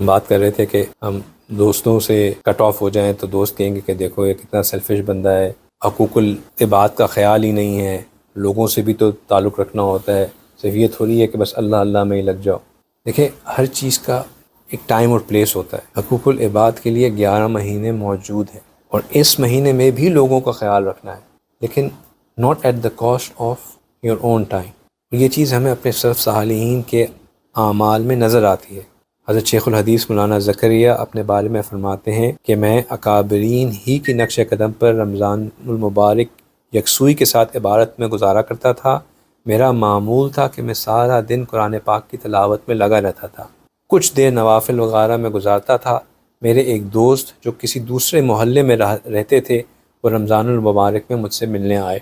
بات کر رہے تھے کہ ہم دوستوں سے کٹ آف ہو جائیں تو دوست کہیں گے کہ دیکھو یہ کتنا سیلفش بندہ ہے، حقوق العباد کا خیال ہی نہیں ہے، لوگوں سے بھی تو تعلق رکھنا ہوتا ہے، صرف یہ تھوڑی ہے کہ بس اللہ اللہ میں ہی لگ جاؤ۔ دیکھیں ہر چیز کا ایک ٹائم اور پلیس ہوتا ہے۔ حقوق العباد کے لیے 11 مہینے موجود ہیں اور اس مہینے میں بھی لوگوں کا خیال رکھنا ہے، لیکن not at the cost of your own time. یہ چیز ہمیں اپنے سلف صالحین کے اعمال میں نظر آتی ہے۔ حضرت شیخ الحدیث مولانا زکریا اپنے بارے میں فرماتے ہیں کہ میں اکابرین ہی کی نقش قدم پر رمضان المبارک یکسوئی کے ساتھ عبادت میں گزارا کرتا تھا۔ میرا معمول تھا کہ میں سارا دن قرآن پاک کی تلاوت میں لگا رہتا تھا، کچھ دیر نوافل وغیرہ میں گزارتا تھا۔ میرے ایک دوست جو کسی دوسرے محلے میں رہتے تھے وہ رمضان المبارک میں مجھ سے ملنے آئے۔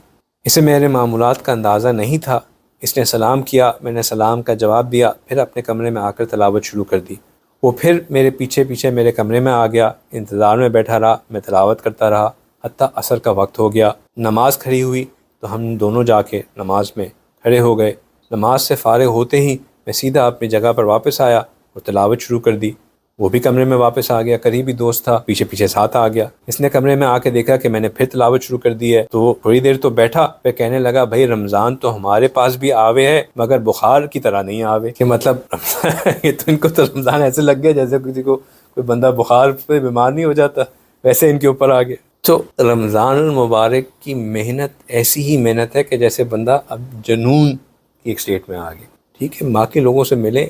اسے میرے معمولات کا اندازہ نہیں تھا۔ اس نے سلام کیا، میں نے سلام کا جواب دیا، پھر اپنے کمرے میں آ کر تلاوت شروع کر دی۔ وہ پھر میرے پیچھے پیچھے میرے کمرے میں آ گیا، انتظار میں بیٹھا رہا، میں تلاوت کرتا رہا حتیٰ عصر کا وقت ہو گیا۔ نماز کھڑی ہوئی تو ہم دونوں جا کے نماز میں کھڑے ہو گئے۔ نماز سے فارغ ہوتے ہی میں سیدھا اپنی جگہ پر واپس آیا اور تلاوت شروع کر دی۔ وہ بھی کمرے میں واپس آ گیا، قریبی دوست تھا، پیچھے پیچھے ساتھ آ گیا۔ اس نے کمرے میں آ کے دیکھا کہ میں نے پھر تلاوت شروع کر دی ہے تو وہ تھوڑی دیر تو بیٹھا، پھر کہنے لگا بھائی رمضان تو ہمارے پاس بھی آوے ہے مگر بخار کی طرح نہیں آوے، کہ مطلب یہ تو ان کو تو رمضان ایسے لگ گیا جیسے کسی کو کوئی بندہ بخار پہ بیمار نہیں ہو جاتا، ویسے ان کے اوپر آ گیا۔ تو رمضان المبارک کی محنت ایسی ہی محنت ہے کہ جیسے بندہ اب جنون کی ایک سٹیٹ میں آ گیا۔ ٹھیک ہے، باقی لوگوں سے ملے،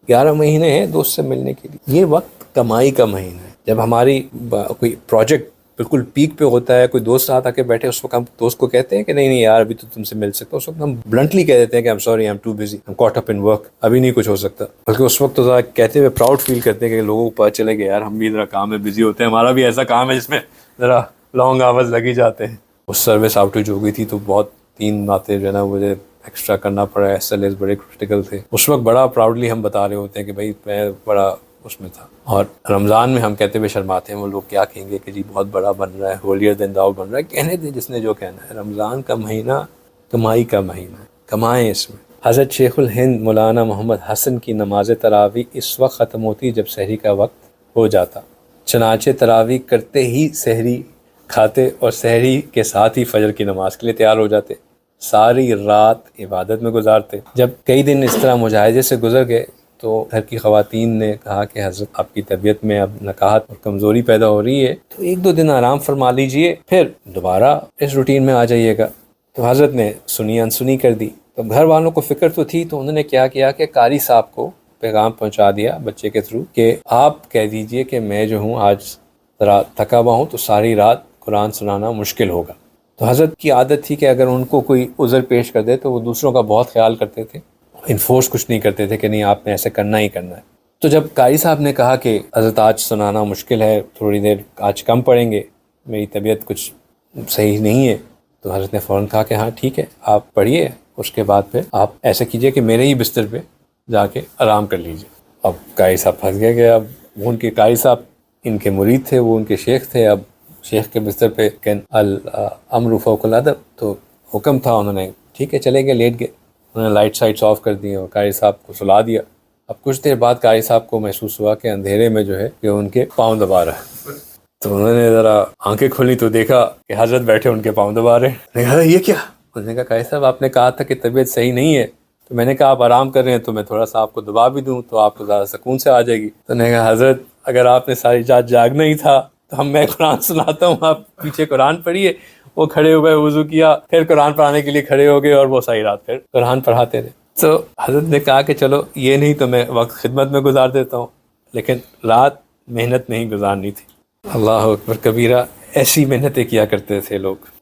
11 مہینے ہیں دوست سے ملنے کے لیے۔ یہ وقت کمائی کا مہینہ ہے۔ جب ہماری کوئی پروجیکٹ بالکل پیک پہ ہوتا ہے، کوئی دوست ساتھ آ کے بیٹھے، اس وقت ہم دوست کو کہتے ہیں کہ نہیں نہیں یار ابھی تو تم سے مل سکتا، اس وقت ہم بلنٹلی کہہ دیتے ہیں کہ I'm sorry I'm too busy I'm caught up in work، ابھی نہیں کچھ ہو سکتا، بلکہ اس وقت تو ذرا کہتے ہوئے پراؤڈ فیل کرتے ہیں کہ لوگوں کو پتہ چلے کہ یار ہم بھی ذرا کام میں بزی ہوتے ہیں، ہمارا بھی ایسا کام ہے جس میں ذرا لانگ آورز لگ ہی جاتے ہیں۔ اس سروس آؤٹریچ ہو گئی تھی تو بہت 3 باتیں جو ہے نا مجھے ایکسٹرا کرنا پڑا، ایس ایل ایس بڑے کرٹیکل تھے، اس وقت بڑا پراؤڈلی ہم بتا رہے ہوتے ہیں کہ بھائی میں بڑا اس میں تھا۔ اور رمضان میں ہم کہتے ہوئے شرماتے ہیں، وہ لوگ کیا کہیں گے کہ جی بہت بڑا بن رہا ہے، ہولیر دین داؤ بن رہا ہے، کہنے دیں جس نے جو کہنا ہے۔ رمضان کا مہینہ کمائی کا مہینہ ہے، کمائیں اس میں۔ حضرت شیخ الہند مولانا محمد حسن کی نماز تراویح اس وقت ختم ہوتی جب سحری کا وقت ہو جاتا، چنانچہ تراویح کرتے ہی سحری کھاتے اور سحری کے ساتھ ہی فجر کی نماز کے لیے تیار ہو جاتے، ساری رات عبادت میں گزارتے۔ جب کئی دن اس طرح مجاہدے سے گزر گئے تو گھر کی خواتین نے کہا کہ حضرت آپ کی طبیعت میں اب نکاہت اور کمزوری پیدا ہو رہی ہے تو 1-2 دن آرام فرما لیجئے، پھر دوبارہ اس روٹین میں آ جائیے گا۔ تو حضرت نے سنی انسنی کر دی۔ تو گھر والوں کو فکر تو تھی، تو انہوں نے کیا کیا کہ قاری صاحب کو پیغام پہنچا دیا بچے کے تھرو کہ آپ کہہ دیجئے کہ میں جو ہوں آج ذرا تھکا ہوا ہوں تو ساری رات قرآن سنانا مشکل ہوگا۔ تو حضرت کی عادت تھی کہ اگر ان کو کوئی عذر پیش کر دے تو وہ دوسروں کا بہت خیال کرتے تھے، انفورس کچھ نہیں کرتے تھے کہ نہیں آپ نے ایسے کرنا ہی کرنا ہے۔ تو جب قاری صاحب نے کہا کہ حضرت آج سنانا مشکل ہے، تھوڑی دیر آج کم پڑھیں گے، میری طبیعت کچھ صحیح نہیں ہے، تو حضرت نے فوراً کہا کہ ہاں ٹھیک ہے آپ پڑھیے، اس کے بعد پھر آپ ایسا کیجئے کہ میرے ہی بستر پہ جا کے آرام کر لیجئے۔ اب قاری صاحب پھنس گئے کہ اب وہ ان کے قاری صاحب ان کے مرید تھے، وہ ان کے شیخ تھے، اب شیخ کے بستر پہ الامر فوق الادب، تو حکم تھا، انہوں نے ٹھیک ہے چلے گئے، لیٹ گئے، انہوں نے لائٹ سائٹس آف کر دی اور قاری صاحب کو سلا دیا۔ اب کچھ دیر بعد قاری صاحب کو محسوس ہوا کہ اندھیرے میں جو ہے کہ ان کے پاؤں دبا رہا ہے، تو انہوں نے ذرا آنکھیں کھولی تو دیکھا کہ حضرت بیٹھے ان کے پاؤں دبا رہے ہیں۔ کہا یہ کیا؟ انہوں نے کہا قاری صاحب آپ نے کہا تھا کہ طبیعت صحیح نہیں ہے، تو میں نے کہا آپ آرام کر رہے ہیں تو میں تھوڑا سا آپ کو دبا بھی دوں تو آپ کو زیادہ سکون سے آ جائے گی۔ تو انہوں نے کہا حضرت اگر آپ نے ساری رات جاگنا ہی تھا تو میں قرآن سناتا ہوں، آپ پیچھے قرآن پڑھیے۔ وہ کھڑے ہوئے، وضو کیا، پھر قرآن پڑھانے کے لیے کھڑے ہو گئے اور وہ ساری رات پھر قرآن پڑھاتے رہے۔ تو حضرت نے کہا کہ چلو یہ نہیں تو میں وقت خدمت میں گزار دیتا ہوں، لیکن رات محنت نہیں گزارنی تھی۔ اللہ اکبر کبیرہ، ایسی محنتیں کیا کرتے تھے لوگ۔